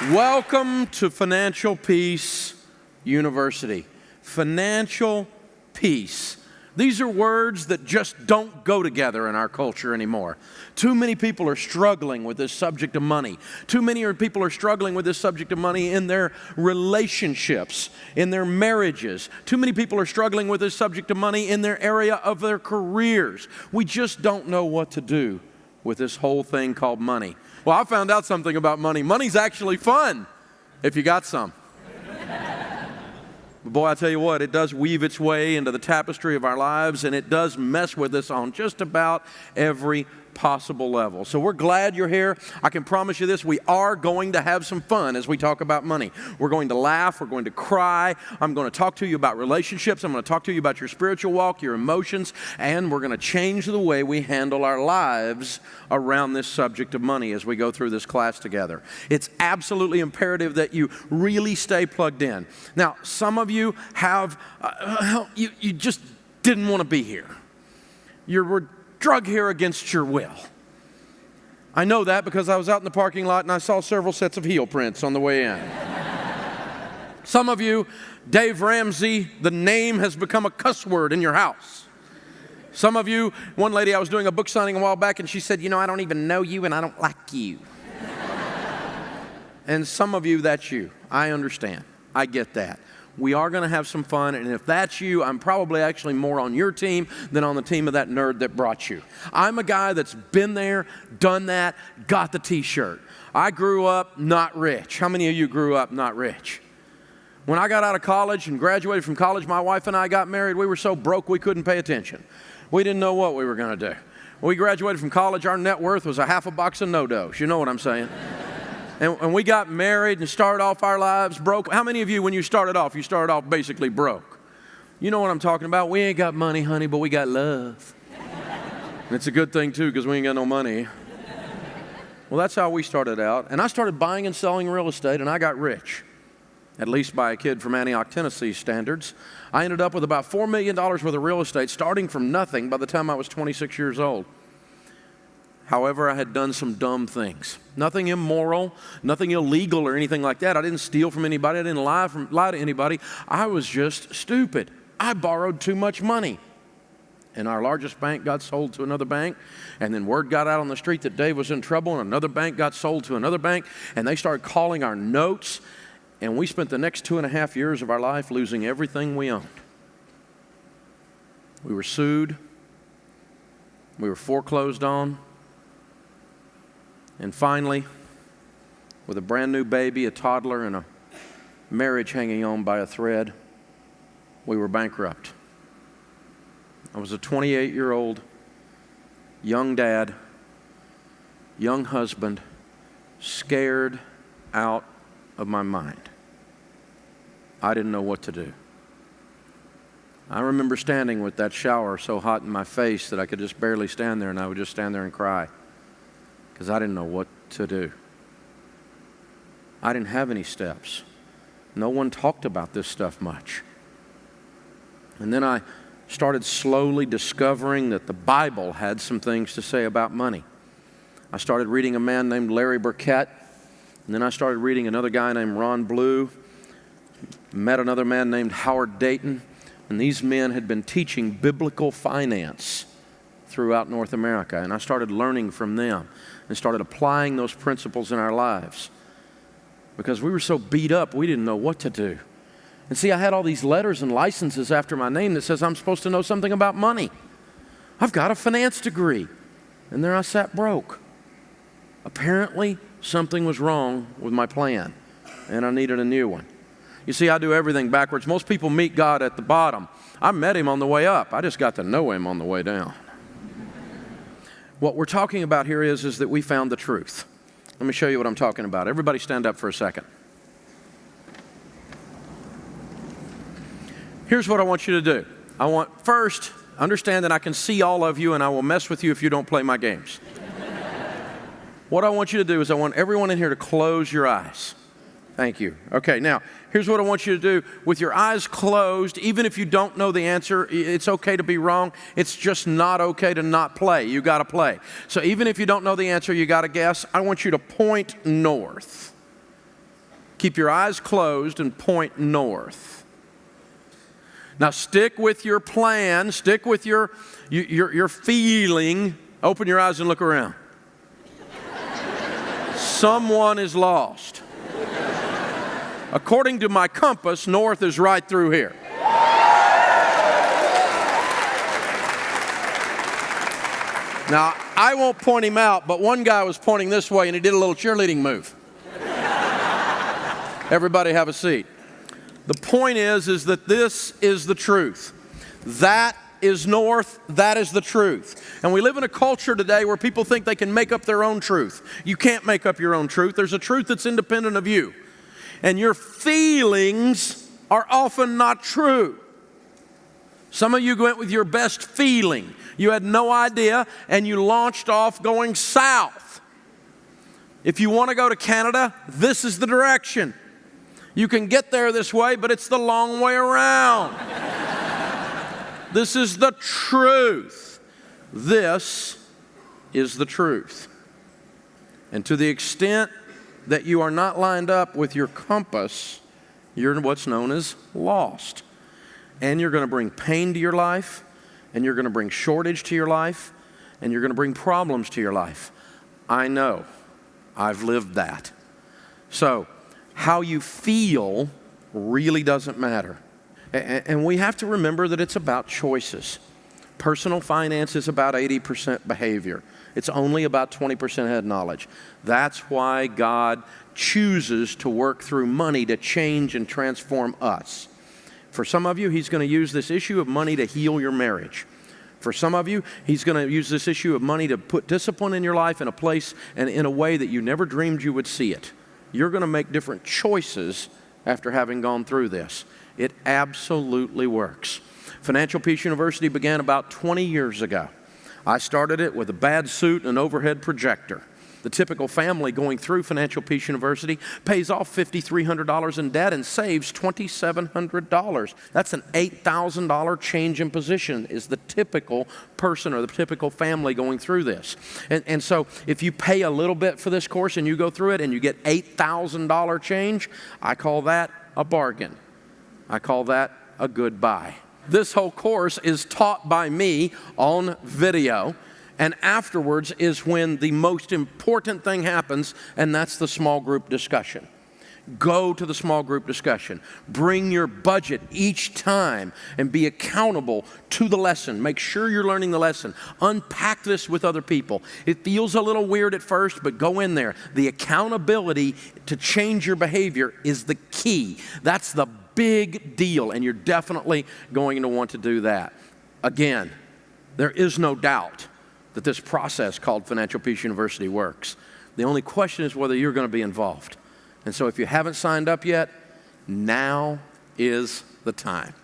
Welcome to Financial Peace University. Financial peace. These are words that just don't go together in our culture anymore. Too many people are struggling with this subject of money. Too many people are struggling with this subject of money in their relationships, in their marriages. Too many people are struggling with this subject of money in their area of their careers. We just don't know what to do with this whole thing called money. Well, I found out something about money. Money's actually fun if you got some. Boy, I tell you what, it does weave its way into the tapestry of our lives, and it does mess with us on just about every possible level. So we're glad you're here. I can promise you this, we are going to have some fun as we talk about money. We're going to laugh, we're going to cry. I'm going to talk to you about relationships. I'm going to talk to you about your spiritual walk, your emotions, and we're going to change the way we handle our lives around this subject of money as we go through this class together. It's absolutely imperative that you really stay plugged in. Now, some of you have, you just didn't want to be here. You were drug here against your will. I know that because I was out in the parking lot and I saw several sets of heel prints on the way in. Some of you, Dave Ramsey, the name has become a cuss word in your house. Some of you, one lady, I was doing a book signing a while back and she said, I don't even know you and I don't like you. And some of you, that's you. I understand. I get that. We are going to have some fun, and if that's you, I'm probably actually more on your team than on the team of that nerd that brought you. I'm a guy that's been there, done that, got the t-shirt. I grew up not rich. How many of you grew up not rich? When I got out of college and graduated from college, my wife and I got married. We were so broke we couldn't pay attention. We didn't know what we were going to do. When we graduated from college, our net worth was a half a box of no-dos. You know what I'm saying? And we got married and started off our lives broke. How many of you, when you started off basically broke? You know what I'm talking about. We ain't got money, honey, but we got love. And it's a good thing, too, because we ain't got no money. Well, that's how we started out. And I started buying and selling real estate, and I got rich, at least by a kid from Antioch, Tennessee standards. I ended up with about $4 million worth of real estate, starting from nothing by the time I was 26 years old. However, I had done some dumb things. Nothing immoral, nothing illegal or anything like that. I didn't steal from anybody. I didn't lie to anybody. I was just stupid. I borrowed too much money. And our largest bank got sold to another bank. And then word got out on the street that Dave was in trouble, and another bank got sold to another bank. And they started calling our notes. And we spent the next 2.5 years of our life losing everything we owned. We were sued. We were foreclosed on. And finally, with a brand new baby, a toddler, and a marriage hanging on by a thread, we were bankrupt. I was a 28-year-old young dad, young husband, scared out of my mind. I didn't know what to do. I remember standing with that shower so hot in my face that I could just barely stand there, and I would just stand there and cry, because I didn't know what to do. I didn't have any steps. No one talked about this stuff much. And then I started slowly discovering that the Bible had some things to say about money. I started reading a man named Larry Burkett, and then I started reading another guy named Ron Blue, met another man named Howard Dayton, and these men had been teaching biblical finance throughout North America, and I started learning from them and started applying those principles in our lives because we were so beat up we didn't know what to do. And see, I had all these letters and licenses after my name that says I'm supposed to know something about money. I've got a finance degree, and there I sat broke. Apparently something was wrong with my plan, and I needed a new one. You see, I do everything backwards. Most people meet God at the bottom. I met him on the way up. I just got to know him on the way down. What we're talking about here is that we found the truth. Let me show you what I'm talking about. Everybody stand up for a second. Here's what I want you to do. I want, first, understand that I can see all of you and I will mess with you if you don't play my games. What I want you to do is I want everyone in here to close your eyes. Thank you. Okay, now, here's what I want you to do. With your eyes closed, even if you don't know the answer, it's okay to be wrong. It's just not okay to not play. You got to play. So even if you don't know the answer, you got to guess. I want you to point north. Keep your eyes closed and point north. Now stick with your plan, stick with your feeling. Open your eyes and look around. Someone is lost. According to my compass, north is right through here. Now, I won't point him out, but one guy was pointing this way and he did a little cheerleading move. Everybody have a seat. The point is that this is the truth. That is north, that is the truth. And we live in a culture today where people think they can make up their own truth. You can't make up your own truth. There's a truth that's independent of you. And your feelings are often not true. Some of you went with your best feeling. You had no idea, and you launched off going south. If you want to go to Canada, this is the direction. You can get there this way, but it's the long way around. This is the truth. This is the truth. And to the extent that you are not lined up with your compass, you're what's known as lost. And you're going to bring pain to your life, and you're going to bring shortage to your life, and you're going to bring problems to your life. I know. I've lived that. So, how you feel really doesn't matter. And we have to remember that it's about choices. Personal finance is about 80% behavior. It's only about 20% head knowledge. That's why God chooses to work through money to change and transform us. For some of you, He's going to use this issue of money to heal your marriage. For some of you, He's going to use this issue of money to put discipline in your life in a place and in a way that you never dreamed you would see it. You're going to make different choices after having gone through this. It absolutely works. Financial Peace University began about 20 years ago. I started it with a bad suit and an overhead projector. The typical family going through Financial Peace University pays off $5,300 in debt and saves $2,700. That's an $8,000 change in position is the typical person or the typical family going through this. And so if you pay a little bit for this course and you go through it and you get $8,000 change, I call that a bargain. I call that a good buy. This whole course is taught by me on video. And afterwards is when the most important thing happens, and that's the small group discussion. Go to the small group discussion. Bring your budget each time and be accountable to the lesson. Make sure you're learning the lesson. Unpack this with other people. It feels a little weird at first, but go in there. The accountability to change your behavior is the key. That's the big deal, and you're definitely going to want to do that. Again, there is no doubt that this process called Financial Peace University works. The only question is whether you're going to be involved. And so if you haven't signed up yet, now is the time.